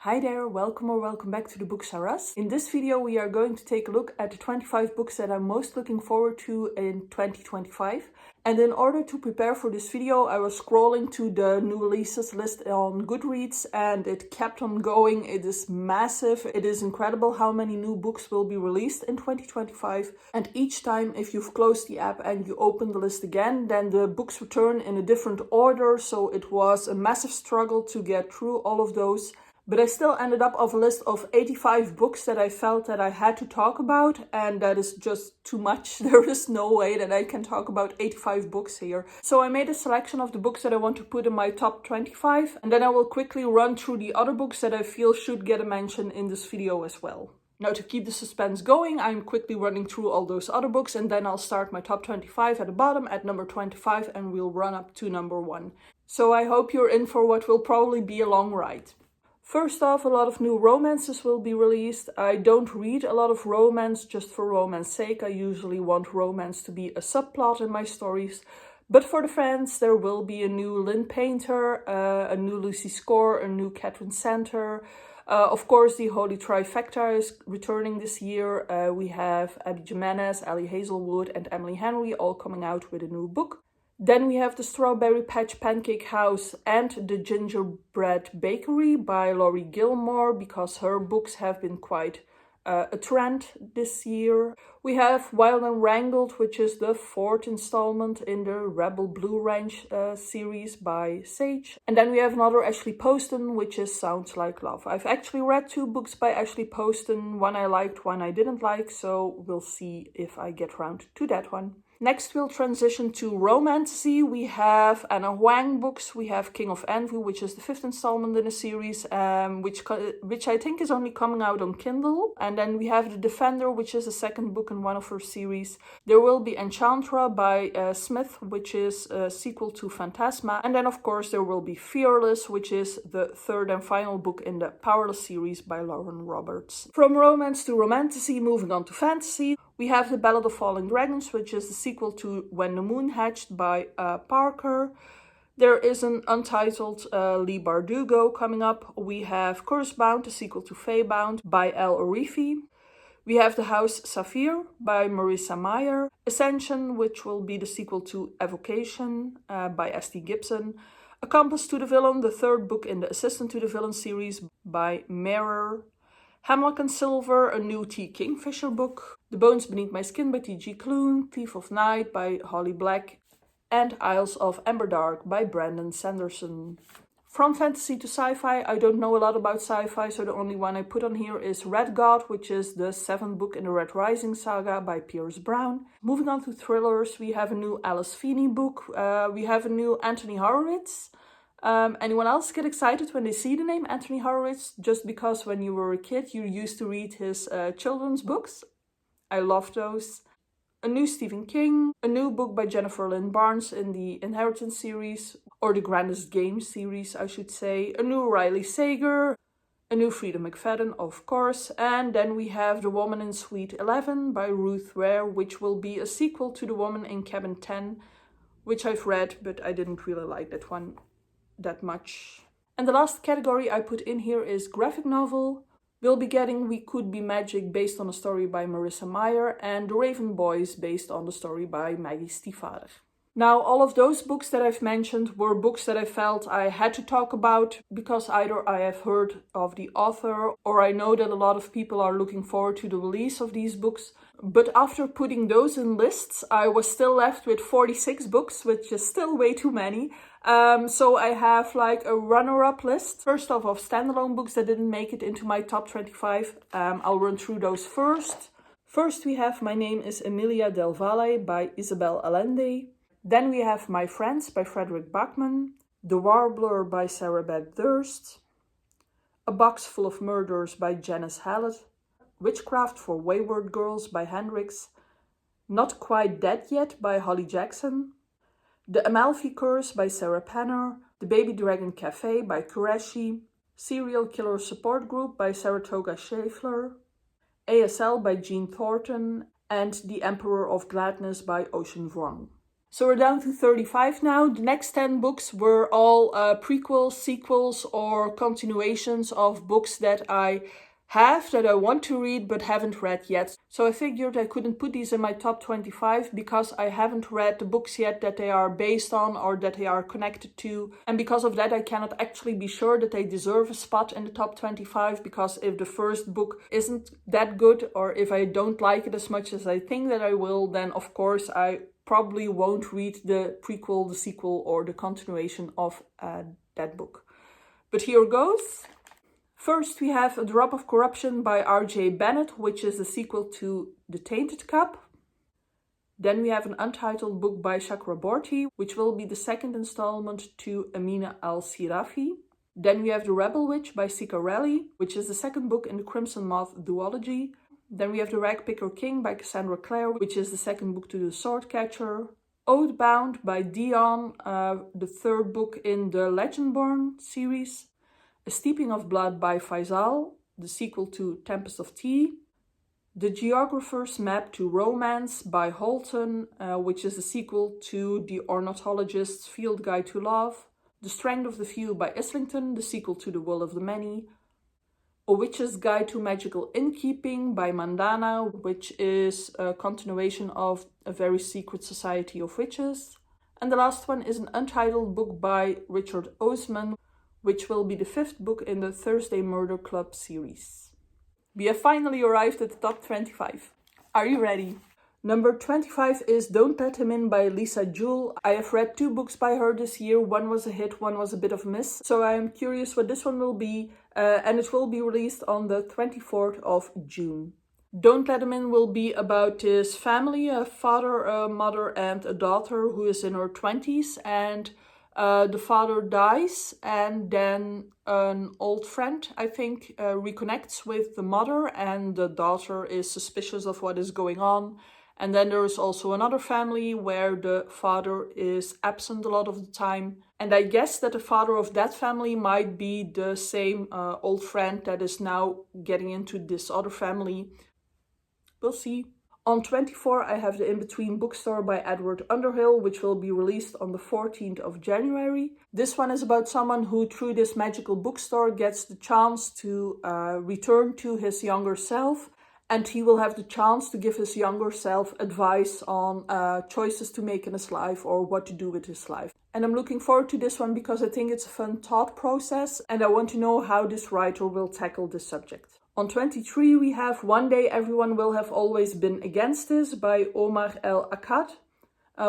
Hi there, welcome or welcome back to the Books Are Us. In this video we are going to take a look at the 25 books that I'm most looking forward to in 2025. And in order to prepare for this video, I was scrolling to the new releases list on Goodreads and it kept on going. It is massive. It is incredible how many new books will be released in 2025. And each time if you've closed the app and you open the list again, then the books return in a different order. So it was a massive struggle to get through all of those. But I still ended up with a list of 85 books that I felt that I had to talk about, and that is just too much. There is no way that I can talk about 85 books here. So I made a selection of the books that I want to put in my top 25, and then I will quickly run through the other books that I feel should get a mention in this video as well. Now, to keep the suspense going, I'm quickly running through all those other books, and then I'll start my top 25 at the bottom at number 25, and we'll run up to number 1. So I hope you're in for what will probably be a long ride. First off, a lot of new romances will be released. I don't read a lot of romance just for romance's sake. I usually want romance to be a subplot in my stories. But for the fans, there will be a new Lynn Painter, a new Lucy Score, a new Catherine Center. Of course, the Holy Trifecta is returning this year. We have Abby Jimenez, Ali Hazelwood, and Emily Henry all coming out with a new book. Then we have the Strawberry Patch Pancake House and the Gingerbread Bakery by Laurie Gilmore, because her books have been quite a trend this year. We have Wild and Wrangled, which is the 4th installment in the Rebel Blue Ranch series by Sage. And then we have another Ashley Poston, which is Sounds Like Love. I've actually read 2 books by Ashley Poston. One I liked, one I didn't like, so we'll see if I get around to that one. Next, we'll transition to romantasy. We have Anna Huang books. We have King of Envy, which is the 5th installment in the series, which I think is only coming out on Kindle. And then we have The Defender, which is the 2nd book in one of her series. There will be Enchantra by Smith, which is a sequel to Phantasma. And then, of course, there will be Fearless, which is the 3rd and final book in the Powerless series by Lauren Roberts. From romance to romantasy, moving on to fantasy. We have The Ballad of Falling Dragons, which is the sequel to When the Moon Hatched by Parker. There is an untitled Leigh Bardugo coming up. We have Cursebound, the sequel to Feybound by Elle Arifi. We have The House Saphir by Marissa Meyer. Ascension, which will be the sequel to Evocation by S.T. Gibson. A Compass to the Villain, the 3rd book in the Assistant to the Villain series by Marer. Hemlock and Silver, a new T. Kingfisher book. The Bones Beneath My Skin by T.G. Klune. Thief of Night by Holly Black. And Isles of Emberdark by Brandon Sanderson. From fantasy to sci-fi, I don't know a lot about sci-fi, so the only one I put on here is Red God, which is the 7th book in the Red Rising saga by Pierce Brown. Moving on to thrillers, we have a new Alice Feeney book. We have a new Anthony Horowitz. Anyone else get excited when they see the name Anthony Horowitz? Just because when you were a kid you used to read his children's books? I love those. A new Stephen King, a new book by Jennifer Lynn Barnes in the Inheritance series, or the Grandest Game series I should say, a new Riley Sager, a new Frida McFadden of course, and then we have The Woman in Suite 11 by Ruth Ware, which will be a sequel to The Woman in Cabin 10, which I've read but I didn't really like that one that much. And the last category I put in here is graphic novel. We'll be getting We Could Be Magic based on a story by Marissa Meyer and The Raven Boys based on the story by Maggie Stiefvater. Now, all of those books that I've mentioned were books that I felt I had to talk about because either I have heard of the author or I know that a lot of people are looking forward to the release of these books. But after putting those in lists, I was still left with 46 books, which is still way too many. So I have like a runner-up list. First off, of standalone books that didn't make it into my top 25. I'll run through those first. First we have My Name is Emilia del Valle by Isabel Allende. Then we have My Friends by Frederick Bachman. The Warbler by Sarah Beth Durst. A Box Full of Murders by Janice Hallett. Witchcraft for Wayward Girls by Hendrix. Not Quite Dead Yet by Holly Jackson. The Amalfi Curse by Sarah Penner. The Baby Dragon Cafe by Qureshi. Serial Killer Support Group by Saratoga Scheffler. ASL by Jean Thornton. And The Emperor of Gladness by Ocean Vuong. So we're down to 35 now. The next 10 books were all prequels, sequels, or continuations of books that I have, that I want to read but haven't read yet. So I figured I couldn't put these in my top 25 because I haven't read the books yet that they are based on or that they are connected to. And because of that, I cannot actually be sure that they deserve a spot in the top 25, because if the first book isn't that good, or if I don't like it as much as I think that I will, then of course I probably won't read the prequel, the sequel, or the continuation of that book. But here goes. First, we have A Drop of Corruption by R.J. Bennett, which is the sequel to The Tainted Cup. Then we have an untitled book by Chakraborty, which will be the second installment to Amina al-Sirafi. Then we have The Rebel Witch by Ciccarelli, which is the second book in the Crimson Moth duology. Then we have The Ragpicker King by Cassandra Clare, which is the second book to The Swordcatcher. Oathbound by Dion, the third book in the Legendborn series. A Steeping of Blood by Faisal, the sequel to Tempest of Tea. The Geographer's Map to Romance by Holton, which is the sequel to The Ornithologist's Field Guide to Love. The Strength of the Few by Islington, the sequel to The Will of the Many. A Witch's Guide to Magical Innkeeping by Mandana, which is a continuation of A Very Secret Society of Witches. And the last one is an untitled book by Richard Osman, which will be the fifth book in the Thursday Murder Club series. We have finally arrived at the top 25. Are you ready? Number 25 is Don't Let Him In by Lisa Jewell. I have read 2 books by her this year. One was a hit, one was a bit of a miss. So I am curious what this one will be, and it will be released on the 24th of June. Don't Let Him In will be about this family, a father, a mother, and a daughter who is in her 20s, and the father dies, and then an old friend, I think, reconnects with the mother, and the daughter is suspicious of what is going on. And then there is also another family where the father is absent a lot of the time. And I guess that the father of that family might be the same old friend that is now getting into this other family. We'll see. On 24, I have The In-Between Bookstore by Edward Underhill, which will be released on the 14th of January. This one is about someone who, through this magical bookstore, gets the chance to return to his younger self. And he will have the chance to give his younger self advice on choices to make in his life or what to do with his life. And I'm looking forward to this one because I think it's a fun thought process, and I want to know how this writer will tackle this subject. On 23, we have One Day Everyone Will Have Always Been Against This by Omar El Akkad,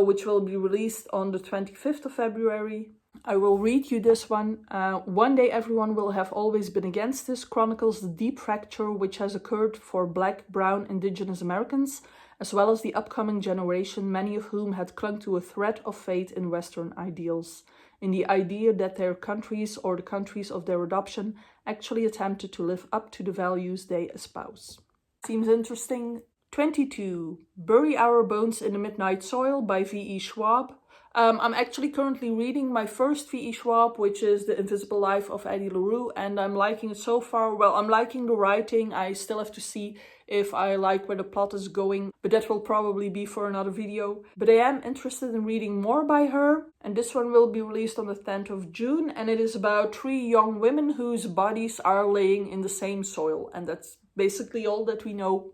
which will be released on the 25th of February. I will read you this one. One Day Everyone Will Have Always Been Against This chronicles the deep fracture which has occurred for Black, Brown, Indigenous Americans, as well as the upcoming generation, many of whom had clung to a thread of faith in Western ideals, in the idea that their countries or the countries of their adoption actually attempted to live up to the values they espouse. Seems interesting. 22. Bury Our Bones in the Midnight Soil by V.E. Schwab. I'm actually currently reading my first V.E. Schwab, which is The Invisible Life of Addie LaRue, and I'm liking it so far. Well, I'm liking the writing. I still have to see if I like where the plot is going, but that will probably be for another video. But I am interested in reading more by her, and this one will be released on the 10th of June, and it is about 3 young women whose bodies are laying in the same soil, and that's basically all that we know.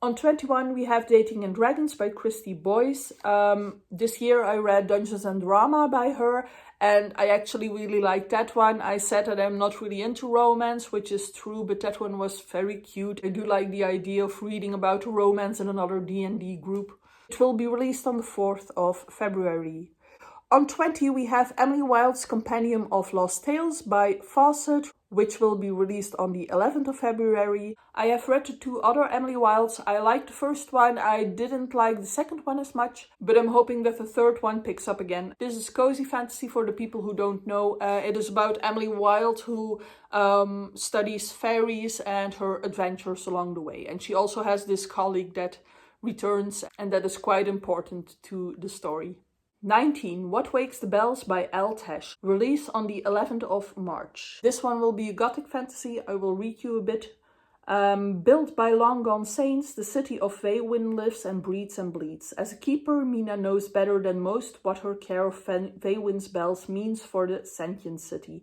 On 21, we have Dating and Dragons by Christy Boyce. This year I read Dungeons and Drama by her, and I actually really liked that one. I said that I'm not really into romance, which is true, but that one was very cute. I do like the idea of reading about a romance in another D&D group. It will be released on the 4th of February. On 20, we have Emily Wilde's Compendium of Lost Tales by Fawcett, which will be released on the 11th of February. I have read the 2 other Emily Wildes. I liked the first one. I didn't like the second one as much, but I'm hoping that the third one picks up again. This is cozy fantasy for the people who don't know. It is about Emily Wilde, who studies fairies and her adventures along the way. And she also has this colleague that returns, and that is quite important to the story. 19. What Wakes the Bells by Elle Tesh, released on the 11th of March. This one will be a gothic fantasy. I will read you a bit. Built by long-gone saints, the city of Veywin lives and breathes and bleeds. As a keeper, Mina knows better than most what her care of Veywin's bells means for the sentient city.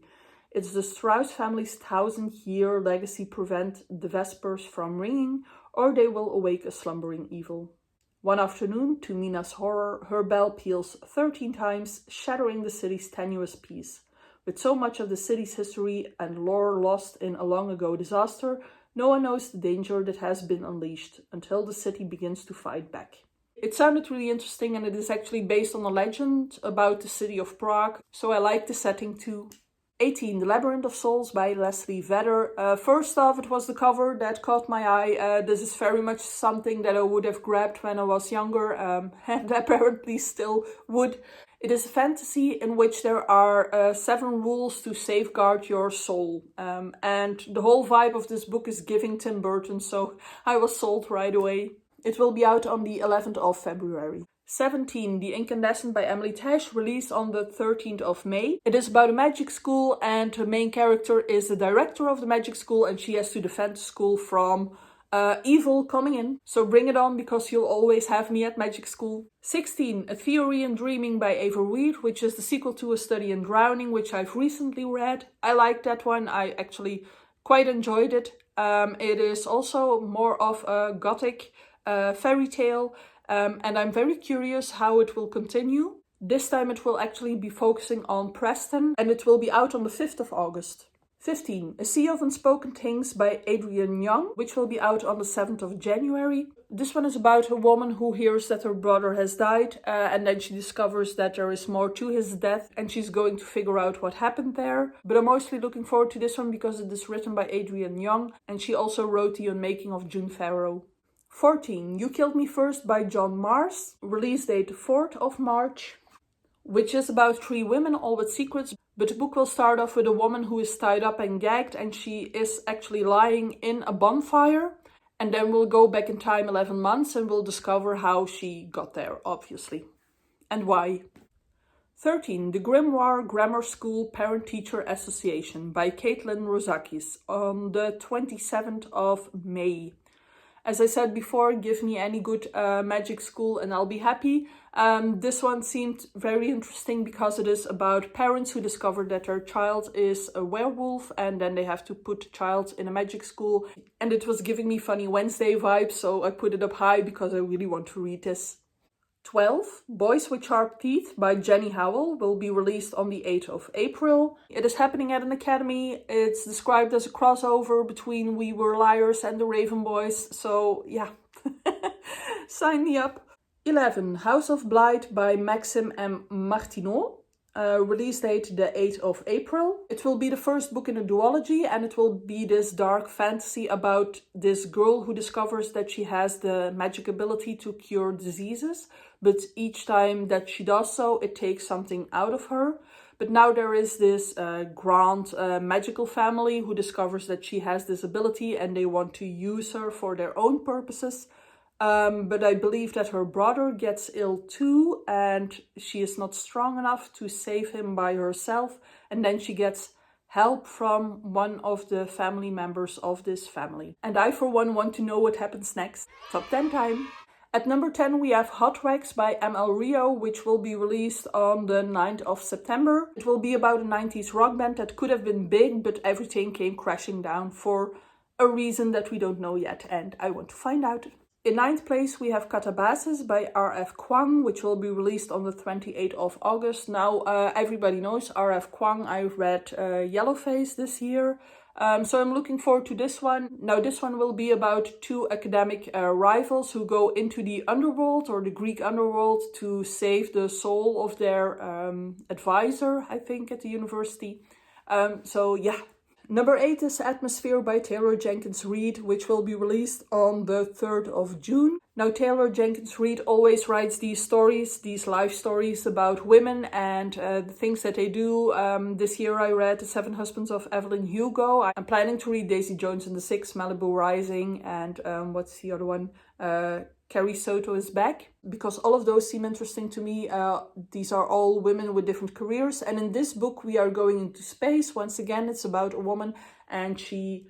It's the Strauss family's 1,000-year legacy prevent the vespers from ringing, or they will awake a slumbering evil. One afternoon, to Mina's horror, her bell peals 13 times, shattering the city's tenuous peace. With so much of the city's history and lore lost in a long-ago disaster, no one knows the danger that has been unleashed until the city begins to fight back. It sounded really interesting, and it is actually based on a legend about the city of Prague, so I like the setting too. 18. The Labyrinth of Souls by Leslie Vedder. First off, it was the cover that caught my eye. This is very much something that I would have grabbed when I was younger, and apparently still would. It is a fantasy in which there are 7 rules to safeguard your soul. And the whole vibe of this book is giving Tim Burton, so I was sold right away. It will be out on the 11th of February. 17. The Incandescent by Emily Tesh, released on the 13th of May. It is about a magic school, and the main character is the director of the magic school, and she has to defend the school from evil coming in. So bring it on, because you'll always have me at magic school. 16. A Theory in Dreaming by Ava Reid, which is the sequel to A Study in Drowning, which I've recently read. I liked that one. I actually quite enjoyed it. It is also more of a gothic fairy tale, and I'm very curious how it will continue. This time it will actually be focusing on Preston, and it will be out on the 5th of August. 15. A Sea of Unspoken Things by Adrienne Young, which will be out on the 7th of January. This one is about a woman who hears that her brother has died, and then she discovers that there is more to his death, and she's going to figure out what happened there. But I'm mostly looking forward to this one because it is written by Adrienne Young, and she also wrote the unmaking of June Farrow. 14. You Killed Me First by John Mars, release date 4th of March, which is about 3 women, all with secrets. But the book will start off with a woman who is tied up and gagged, and she is actually lying in a bonfire. And then we'll go back in time 11 months and we'll discover how she got there, obviously. And why. 13. The Grimoire Grammar School Parent-Teacher Association by Caitlin Rosakis on the 27th of May. As I said before, give me any good magic school and I'll be happy. This one seemed very interesting because it is about parents who discover that their child is a werewolf, and then they have to put the child in a magic school. And it was giving me Funny Wednesday vibes, so I put it up high because I really want to read this. 12. Boys with Sharp Teeth by Jenny Howell will be released on the 8th of April. It is happening at an academy. It's described as a crossover between We Were Liars and the Raven Boys. So yeah, sign me up. 11. House of Blight by Maxime M. Martineau. Release date the 8th of April. It will be the first book in a duology, and it will be this dark fantasy about this girl who discovers that she has the magic ability to cure diseases, but each time that she does so, it takes something out of her. But now there is this grand magical family who discovers that she has this ability, and they want to use her for their own purposes. But I believe that her brother gets ill too, and she is not strong enough to save him by herself. And then she gets help from one of the family members of this family. And I, for one, want to know what happens next. Top 10 time. At number 10, we have Hot Wax by ML Rio, which will be released on the 9th of September. It will be about a 90s rock band that could have been big, but everything came crashing down for a reason that we don't know yet, and I want to find out. In 9th place, we have Catabasis by R.F. Kuang, which will be released on the 28th of August. Now, everybody knows R.F. Kuang. I've read Yellowface this year, so I'm looking forward to this one. Now, this one will be about 2 academic rivals who go into the underworld, or the Greek underworld, to save the soul of their advisor, I think, at the university. So, yeah. Number 8 is Atmosphere by Taylor Jenkins Reid, which will be released on the 3rd of June. Now, Taylor Jenkins Reid always writes these stories, these life stories about women and the things that they do. This year I read The 7 Husbands of Evelyn Hugo. I'm planning to read Daisy Jones and the Six, Malibu Rising, and what's the other one? Carrie Soto is Back, because all of those seem interesting to me. These are all women with different careers, and in this book we are going into space. Once again, it's about a woman, and she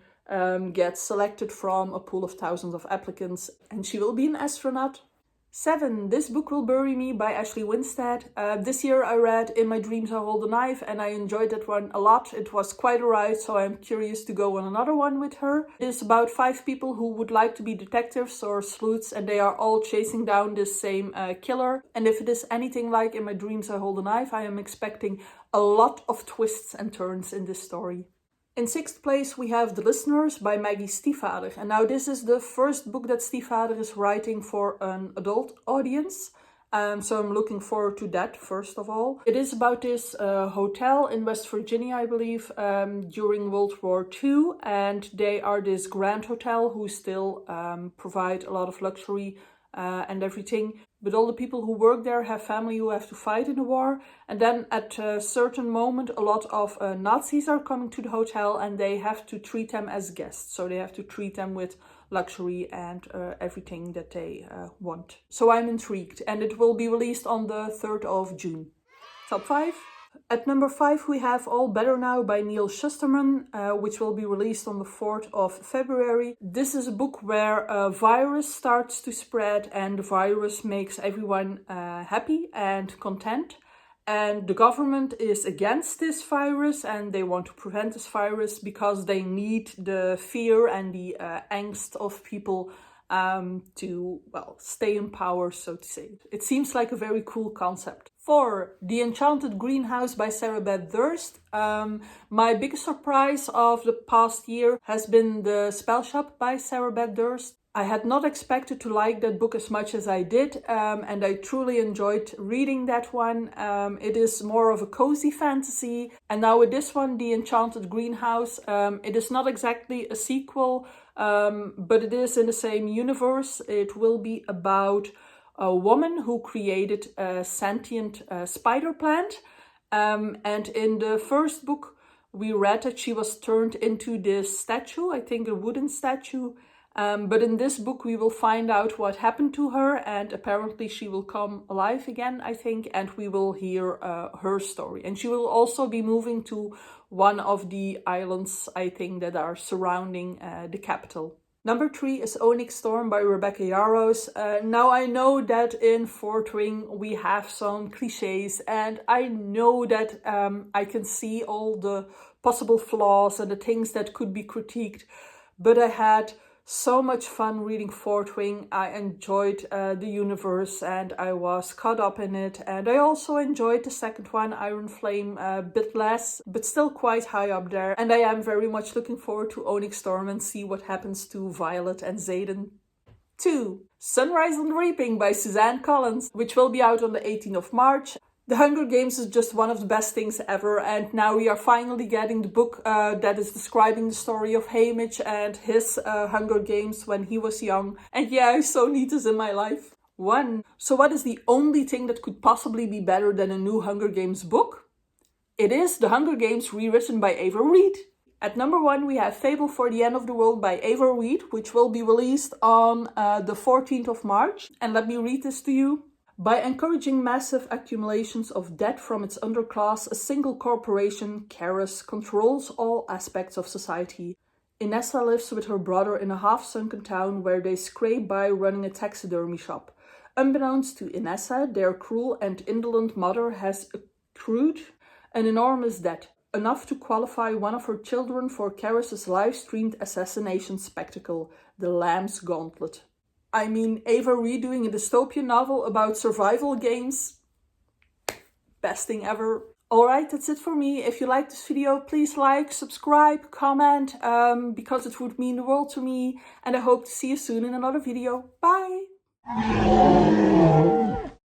gets selected from a pool of thousands of applicants, and she will be an astronaut. 7. This Book Will Bury Me by Ashley Winstead. This year I read In My Dreams I Hold a Knife, and I enjoyed that one a lot. It was quite a ride, so I'm curious to go on another one with her. It is about 5 people who would like to be detectives or sleuths, and they are all chasing down this same killer. And if it is anything like In My Dreams I Hold a Knife, I am expecting a lot of twists and turns in this story. In 6th place, we have The Listeners by Maggie Stiefvater. And now this is the first book that Stiefvater is writing for an adult audience. So I'm looking forward to that, first of all. It is about this hotel in West Virginia, I believe, during World War II. And they are this grand hotel who still provide a lot of luxury and everything. But all the people who work there have family who have to fight in the war. And then at a certain moment, a lot of Nazis are coming to the hotel, and they have to treat them as guests. So they have to treat them with luxury and everything that they want. So I'm intrigued, and it will be released on the 3rd of June. Top 5. At number 5, we have All Better Now by Neal Shusterman, which will be released on the 4th of February. This is a book where a virus starts to spread, and the virus makes everyone happy and content. And the government is against this virus, and they want to prevent this virus because they need the fear and the angst of people to, well, stay in power, so to say. It seems like a very cool concept. 4. The Enchanted Greenhouse by Sarah Beth Durst. My biggest surprise of the past year has been The Spell Shop by Sarah Beth Durst. I had not expected to like that book as much as I did, and I truly enjoyed reading that one. It is more of a cozy fantasy, and now with this one, The Enchanted Greenhouse, it is not exactly a sequel, but it is in the same universe. It will be about a woman who created a sentient spider plant, and in the first book, we read that she was turned into this statue, I think a wooden statue. But in this book, we will find out what happened to her, and apparently she will come alive again, I think, and we will hear her story. And she will also be moving to one of the islands, I think, that are surrounding the capital. Number 3 is Onyx Storm by Rebecca Yarros. Now I know that in Fort Wing we have some cliches, and I know that I can see all the possible flaws and the things that could be critiqued, but I had so much fun reading Fort Wing. I enjoyed the universe, and I was caught up in it. And I also enjoyed the second one, Iron Flame, a bit less, but still quite high up there. And I am very much looking forward to Onyx Storm and see what happens to Violet and Xaden. 2. Sunrise and Reaping by Suzanne Collins, which will be out on the 18th of March. The Hunger Games is just one of the best things ever, and now we are finally getting the book that is describing the story of Haymitch and his Hunger Games when he was young. And yeah, I so need this in my life. 1. So what is the only thing that could possibly be better than a new Hunger Games book? It is The Hunger Games rewritten by Ava Reid. At number 1, we have Fable for the End of the World by Ava Reid, which will be released on the 14th of March. And let me read this to you. By encouraging massive accumulations of debt from its underclass, a single corporation, Karis, controls all aspects of society. Inessa lives with her brother in a half-sunken town where they scrape by running a taxidermy shop. Unbeknownst to Inessa, their cruel and indolent mother has accrued an enormous debt, enough to qualify one of her children for Karis' live-streamed assassination spectacle, The Lamb's Gauntlet. I mean, Ava Reid doing a dystopian novel about survival games. Best thing ever. Alright, that's it for me. If you liked this video, please like, subscribe, comment, because it would mean the world to me. And I hope to see you soon in another video. Bye!